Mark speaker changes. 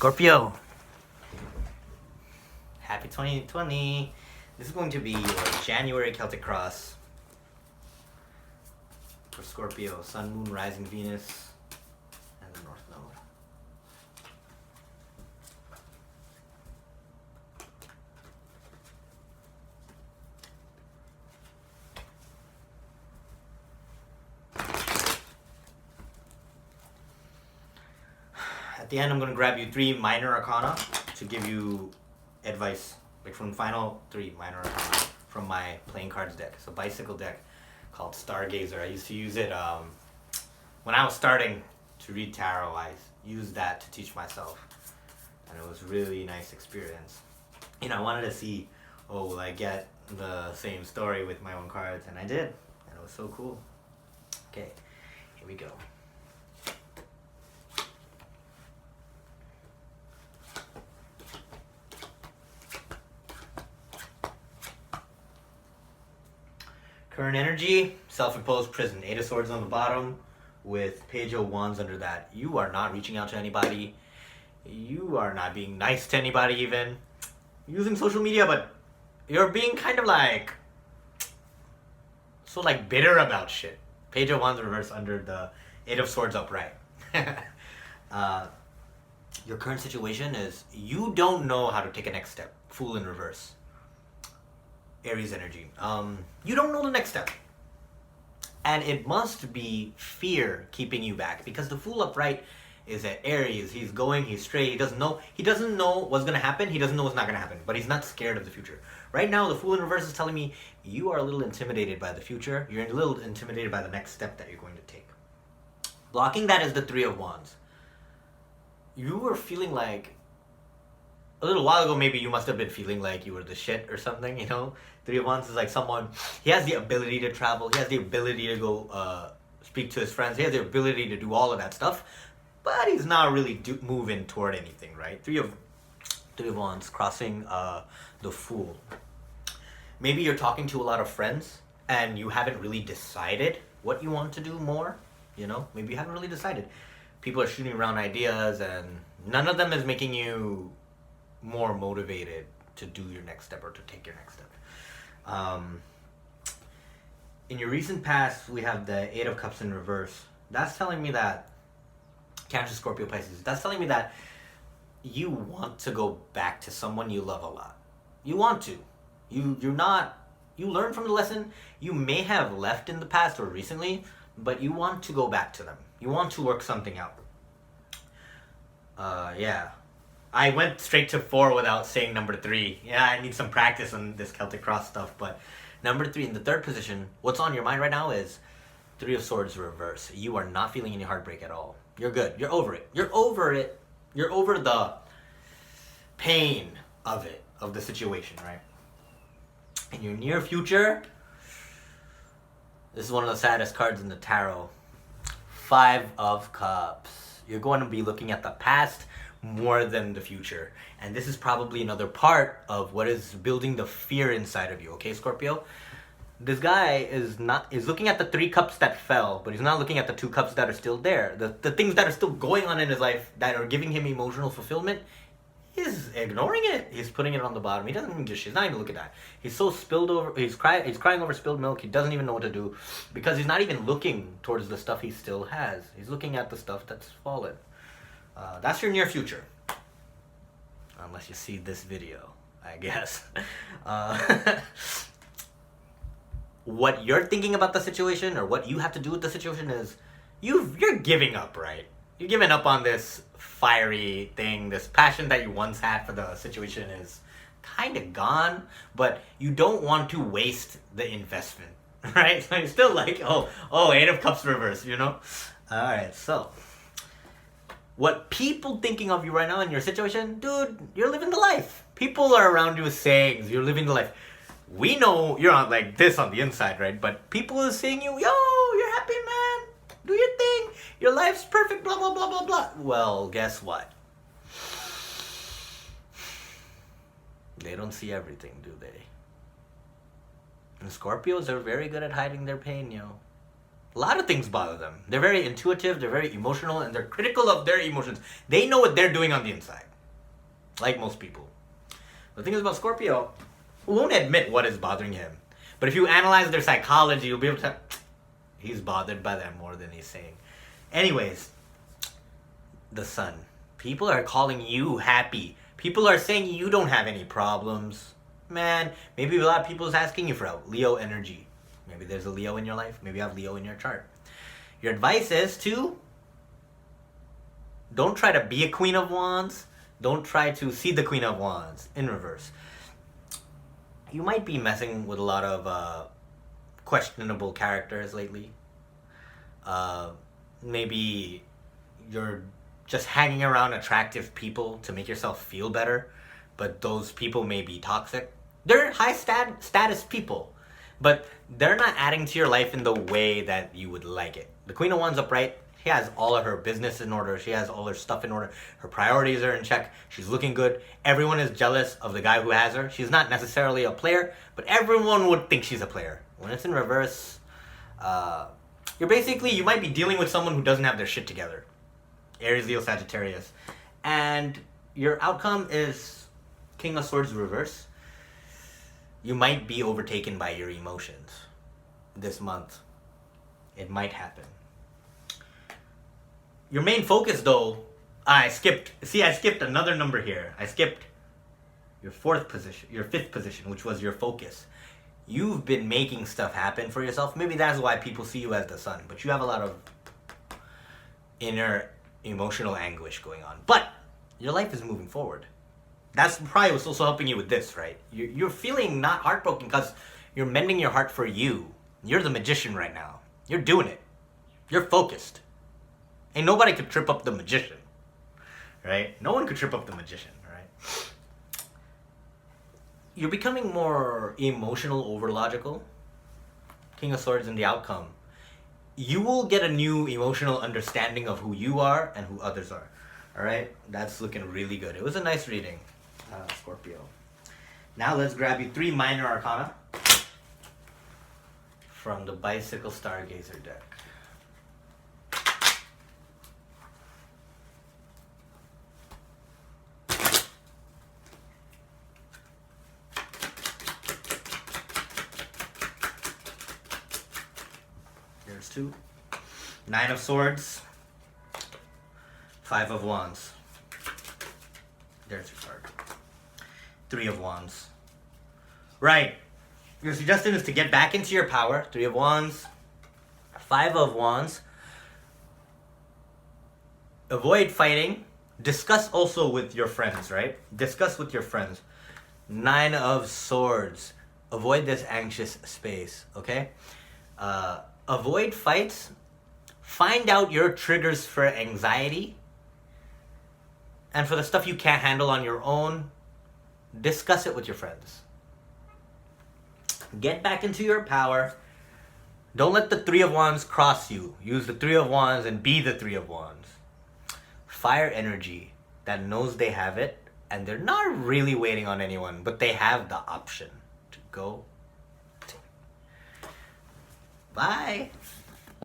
Speaker 1: Scorpio, happy 2020. This is going to be your January Celtic Cross for Scorpio, Sun, Moon, Rising, Venus, and the North Node. At the end, I'm going to grab you 3 minor arcana to give you advice, like from the final 3 minor arcana from my playing cards deck. It's a bicycle deck called Stargazer. I used to use it when I was starting to read tarot. I used that to teach myself, and it was a really nice experience. You know, I wanted to see, oh, will I get the same story with my own cards? And I did, and it was so cool. Okay, here we go. Current energy, self-imposed prison. 8 of Swords on the bottom with Page of Wands under that. You are not reaching out to anybody. You are not being nice to anybody even. Using social media, but you're being kind of like, so like bitter about shit. Page of Wands reverse under the 8 of Swords upright. Your current situation is you don't know how to take a next step. Fool in reverse. Aries energy. You don't know the next step. And it must be fear keeping you back, because the Fool upright is at Aries. He's going, he's straight, he doesn't know what's gonna happen, he doesn't know what's not gonna happen, but he's not scared of the future. Right now, the Fool in reverse is telling me you are a little intimidated by the future, you're a little intimidated by the next step that you're going to take. Blocking that is the 3 of Wands. You were feeling like, a little while ago, maybe you must have been feeling like you were the shit or something, you know? 3 of Wands is like someone, he has the ability to travel, he has the ability to go speak to his friends, he has the ability to do all of that stuff, but he's not really moving toward anything, right? 3 of Wands crossing the Fool. Maybe you're talking to a lot of friends and you haven't really decided what you want to do more, you know? Maybe you haven't really decided. People are shooting around ideas and none of them is making you more motivated to do your next step or to take your next step. In your recent past, we have the 8 of Cups in reverse. That's telling me that, Cancer, Scorpio, Pisces, that's telling me that you want to go back to someone you love a lot. You want to. You learn from the lesson. You may have left in the past or recently, but you want to go back to them. You want to work something out. Yeah. I went straight to 4 without saying number 3. Yeah, I need some practice on this Celtic Cross stuff, but number 3 in the 3rd position, what's on your mind right now is 3 of Swords reverse. You are not feeling any heartbreak at all. You're good. You're over it. You're over it. You're over the pain of it, of the situation, right? In your near future, this is one of the saddest cards in the tarot. 5 of Cups. You're going to be looking at the past more than the future, and this is probably another part of what is building the fear inside of you. Okay, Scorpio, this guy is looking at the 3 cups that fell, but he's not looking at the 2 cups that are still there, the things that are still going on in his life that are giving him emotional fulfillment. He's ignoring it. He's putting it on the bottom. He doesn't even just, he's not even looking at it. He's so spilled over, he's crying over spilled milk. He doesn't even know what to do, because he's not even looking towards the stuff he still has. He's looking at the stuff that's fallen. That's your near future. Unless you see this video, I guess. What you're thinking about the situation, or what you have to do with the situation, is you're giving up, right? You're giving up on this fiery thing. This passion that you once had for the situation is kind of gone, but you don't want to waste the investment, right? So you're still like, oh, 8 of Cups reverse, you know? All right, so what people thinking of you right now in your situation, dude, you're living the life. People are around you saying you're living the life. We know you're not like this on the inside, right? But people are saying yo, you're happy, man. Do your thing. Your life's perfect, blah, blah, blah, blah, blah. Well, guess what? They don't see everything, do they? And Scorpios are very good at hiding their pain, yo. A lot of things bother them. They're very intuitive, they're very emotional, and they're critical of their emotions. They know what they're doing on the inside. like most people. The thing is about Scorpio, who won't admit what is bothering him. But if you analyze their psychology, you'll be able to... He's bothered by that more than he's saying. Anyways, the sun. People are calling you happy. People are saying you don't have any problems. Man, maybe a lot of people is asking you for help. Leo energy. Maybe there's a Leo in your life. Maybe you have Leo in your chart. Your advice is to... don't try to be a Queen of Wands. Don't try to see the Queen of Wands in reverse. You might be messing with a lot of questionable characters lately. Maybe you're just hanging around attractive people to make yourself feel better, but those people may be toxic. They're high status people, but they're not adding to your life in the way that you would like it. The Queen of Wands upright, she has all of her business in order. She has all her stuff in order. Her priorities are in check. She's looking good. Everyone is jealous of the guy who has her. She's not necessarily a player, but everyone would think she's a player. When it's in reverse, you might be dealing with someone who doesn't have their shit together. Aries, Leo, Sagittarius. And your outcome is King of Swords reverse. You might be overtaken by your emotions this month. It might happen. Your main focus, though, I skipped another number here. I skipped your fifth position, which was your focus. You've been making stuff happen for yourself. Maybe that's why people see you as the sun, but you have a lot of inner emotional anguish going on. But your life is moving forward. That's probably what's also helping you with this, right? You're feeling not heartbroken because you're mending your heart for you. You're the magician right now. You're doing it. You're focused. And nobody could trip up the magician, right? No one could trip up the magician, right? You're becoming more emotional over logical. King of Swords in the outcome. You will get a new emotional understanding of who you are and who others are. All right? That's looking really good. It was a nice reading, Scorpio. Now let's grab you 3 minor arcana from the Bicycle Stargazer deck. There's 2. 9 of Swords. 5 of Wands. There's your card. 3 of Wands. Right. Your suggestion is to get back into your power. 3 of Wands. 5 of Wands. Avoid fighting. Discuss also with your friends, right? Discuss with your friends. 9 of Swords. Avoid this anxious space, okay? Avoid fights. Find out your triggers for anxiety. And for the stuff you can't handle on your own, discuss it with your friends. Get back into your power. Don't let the 3 of Wands cross you. Use the 3 of Wands and be the 3 of Wands. Fire energy that knows they have it, and they're not really waiting on anyone, but they have the option to go. Bye.